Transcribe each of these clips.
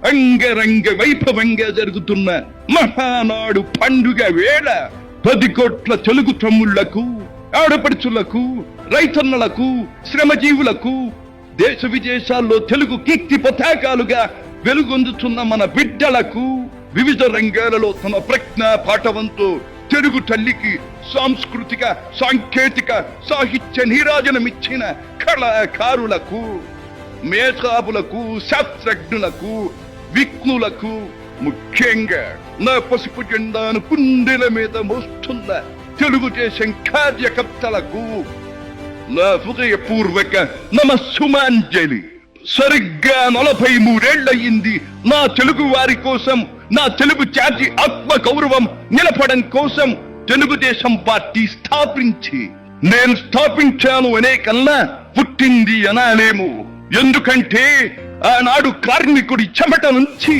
అంగరంగ వైభవంగా జరుగుతున్న మహానాడు పండుగ వేళ 10 కోట్ల తెలుగు తమ్ముళ్లకు, ఆడపడుచులకు, రైతన్నలకు, శ్రమజీవులకు, దేశ విదేశాల్లో తెలుగు కీర్తి పతాకాలుగా వెలుగొందుతున్న మన బిడ్డలకు, వివిధ రంగాలలో తమ ప్రజ్ఞ పాఠవంతో తెలుగు తల్లికి సాంస్కృతిక, సాంకేతిక, సాహిత్య నీరాజనమిచ్చిన కళాకారులకు, మేధావులకు, శాస్త్రజ్ఞులకు, విఘ్నులకు, ముఖ్యంగా నా పసుపు జెండాను కుండెల మీద మోస్తున్న తెలుగుదేశం కార్యకర్తలకు నా హృదయపూర్వక నమస్సుమాంజలి. సరిగ్గా 43 ఏళ్లయింది నా తెలుగు వారి కోసం, నా తెలుగు జాతి ఆత్మ గౌరవం నిలపడం కోసం తెలుగుదేశం పార్టీ స్థాపించి. నేను స్థాపించాను అనే కన్నా పుట్టింది అనాలేము. ఎందుకంటే ఆనాడు కార్మికుడి చెమట నుంచి,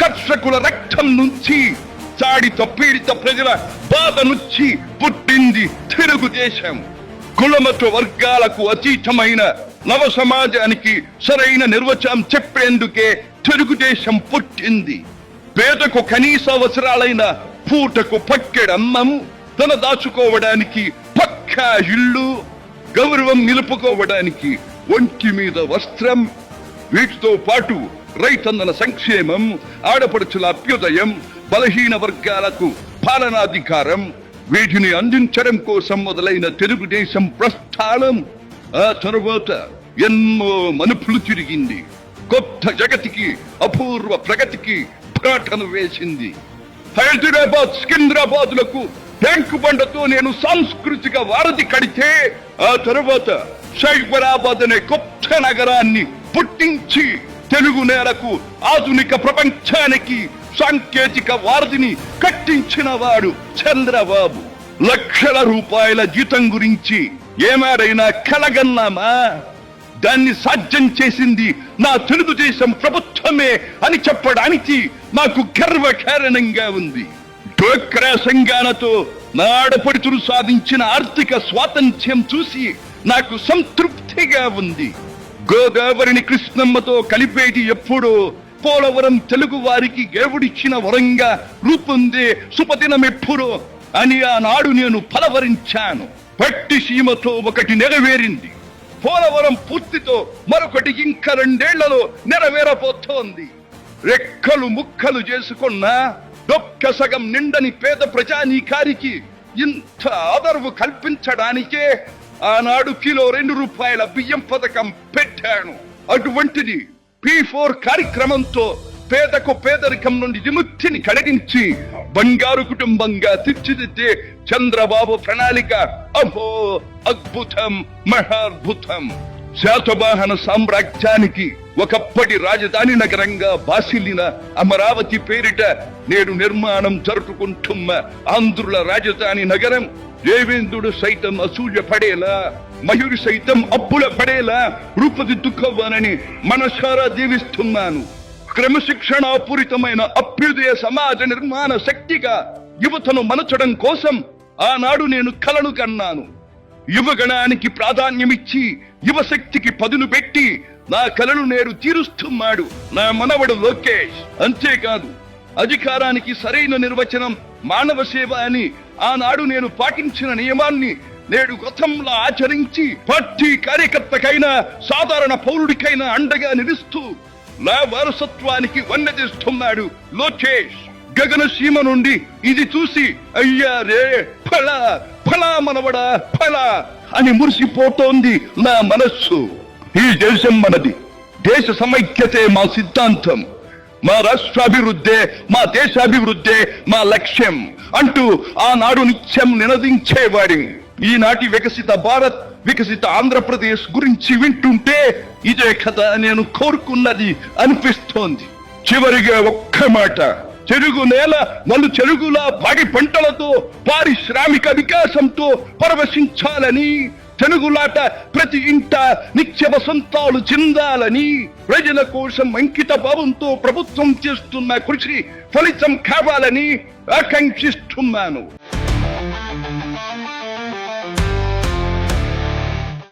కర్షకుల రక్తం నుంచి, చాడిత పీడిత ప్రజల బాధ నుంచి పుట్టింది తెలుగుదేశం. కులమత వర్గాలకు అతీతమైన నవ సమాజానికి సరైన నిర్వచనం చెప్పేందుకే తెలుగుదేశం పుట్టింది. పేదకు కనీస అవసరాలైన పూటకు పక్కెడన్నం, తన దాచుకోవడానికి పక్కా ఇల్లు, గౌరవం నిలుపుకోవడానికి ఒంటి మీద వస్త్రం, వీటితో పాటు రైతన్నల సంక్షేమం, ఆడపడుచుల అభ్యుదయం, బలహీన వర్గాలకు పాలనాధికారం, వీటిని అందించడం కోసం మొదలైన తెలుగుదేశం ప్రస్థానం ఆ తరువాత ఎన్నో మలుపులు తిరిగింది. కొత్త జగతికి, అపూర్వ ప్రగతికి పాటను వేసింది. హైదరాబాద్, సికింద్రాబాద్ లకు ట్యాంకు బండతో నేను సాంస్కృతిక వారధి కడితే, ఆ తరువాత సైబరాబాద్ అనే కొత్త నగరాన్ని పుట్టించి తెలుగు నేలకు, ఆధునిక ప్రపంచానికి సాంకేతిక వారధిని కట్టించిన వాడు చంద్రబాబు. లక్షల రూపాయల జీతం గురించి ఏమాడైనా కలగన్నామా? దాన్ని సాధ్యం చేసింది నా తెలుగుదేశం ప్రభుత్వమే అని చెప్పడానికి నాకు గర్వకారణంగా ఉంది. డ్వాక్రా సంఘాలతో నా ఆడపడుచులు సాధించిన ఆర్థిక స్వాతంత్ర్యం చూసి నాకు సంతృప్తిగా ఉంది. గోదావరిని కృష్ణమ్మతో కలిపేది ఎప్పుడో పోలవరం తెలుగు వారికి దేవుడిచ్చిన వరంగా రూపొందే శుభదినం ఎప్పుడో అని ఆనాడు నేను పలవరించాను. పట్టి సీమతో ఒకటి నెరవేరింది. పోలవరం పూర్తితో మరొకటి ఇంకా 2 ఏళ్లలో నెరవేరబోతోంది. రెక్కలు ముక్కలు చేసుకున్న డొక్క సగం నిండని పేద ప్రజానీకారికి ఇంత ఆదరవు కల్పించడానికే ఆనాడు కిలో 2 రూపాయల బియ్యం పథకం పెట్టాను. అటువంటిది P4 కార్యక్రమంతో పేదకు పేదరికం నుండి విముక్తిని కలిగించి బంగారు కుటుంబంగా తీర్చిదిద్దే చంద్రబాబు ప్రణాళిక అహో అద్భుతం, మహాద్భుతం. శాతవాహన సామ్రాజ్యానికి ఒకప్పటి రాజధాని నగరంగా బాసిల్లిన అమరావతి పేరిట నేడు నిర్మాణం జరుపుకుంటున్న ఆంధ్రుల రాజధాని నగరం దేవేంద్రుడు సైతం అసూయ పడేలా, మయూరి సైతం అప్పుల పడేలా రూపుదిద్దుకోవాలని మనసారా దీవిస్తున్నాను. క్రమశిక్షణాపూరితమైన అభ్యుదయ సమాజ నిర్మాణ శక్తిగా యువతను మలచడం కోసం ఆనాడు నేను కలను కన్నాను. యువగణానికి ప్రాధాన్యమిచ్చి యువశక్తికి పదును పెట్టి నా కలను నేడు తీరుస్తున్నాడు నా మనవడు లోకేష్. అంతేకాదు, అధికారానికి సరైన నిర్వచనం మానవ సేవ అని ఆనాడు నేను పాటించిన నియమాన్ని నేడు గతంలో ఆచరించి పార్టీ కార్యకర్తకైనా సాధారణ పౌరుడికైనా అండగా నిలుస్తూ నా వారసత్వానికి వన్నెదిస్తున్నాడు లోకేష్. గగన సీమ నుండి ఇది చూసి అయ్యా రే ఫలా ఫలా మనవడా ఫలా అని మురిసిపోతోంది నా మనస్సు. ఈ దేశం మనది, దేశ సమైక్యతే మా సిద్ధాంతం, మా రాష్ట్రాభివృద్ధే మా దేశాభివృద్ధే మా లక్ష్యం అంటూ ఆనాడు నిత్యం నినదించేవాడి. ఈనాటి వికసిత భారత్, వికసిత ఆంధ్రప్రదేశ్ గురించి వింటుంటే ఇదే కదా నేను కోరుకున్నది అనిపిస్తోంది. చివరిగా ఒక్క మాట, తెలుగు నేల నలు చెరుగులా పాడి పంటలతో, పారిశ్రామిక వికాసంతో పరవశించాలని, తెలుగులాట ప్రతి ఇంట నిత్య వసంతాలు చెందాలని, ప్రజల కోసం అంకిత భావంతో ప్రభుత్వం చేస్తున్న కృషి ఫలితం కావాలని ఆకాంక్షిస్తున్నాను.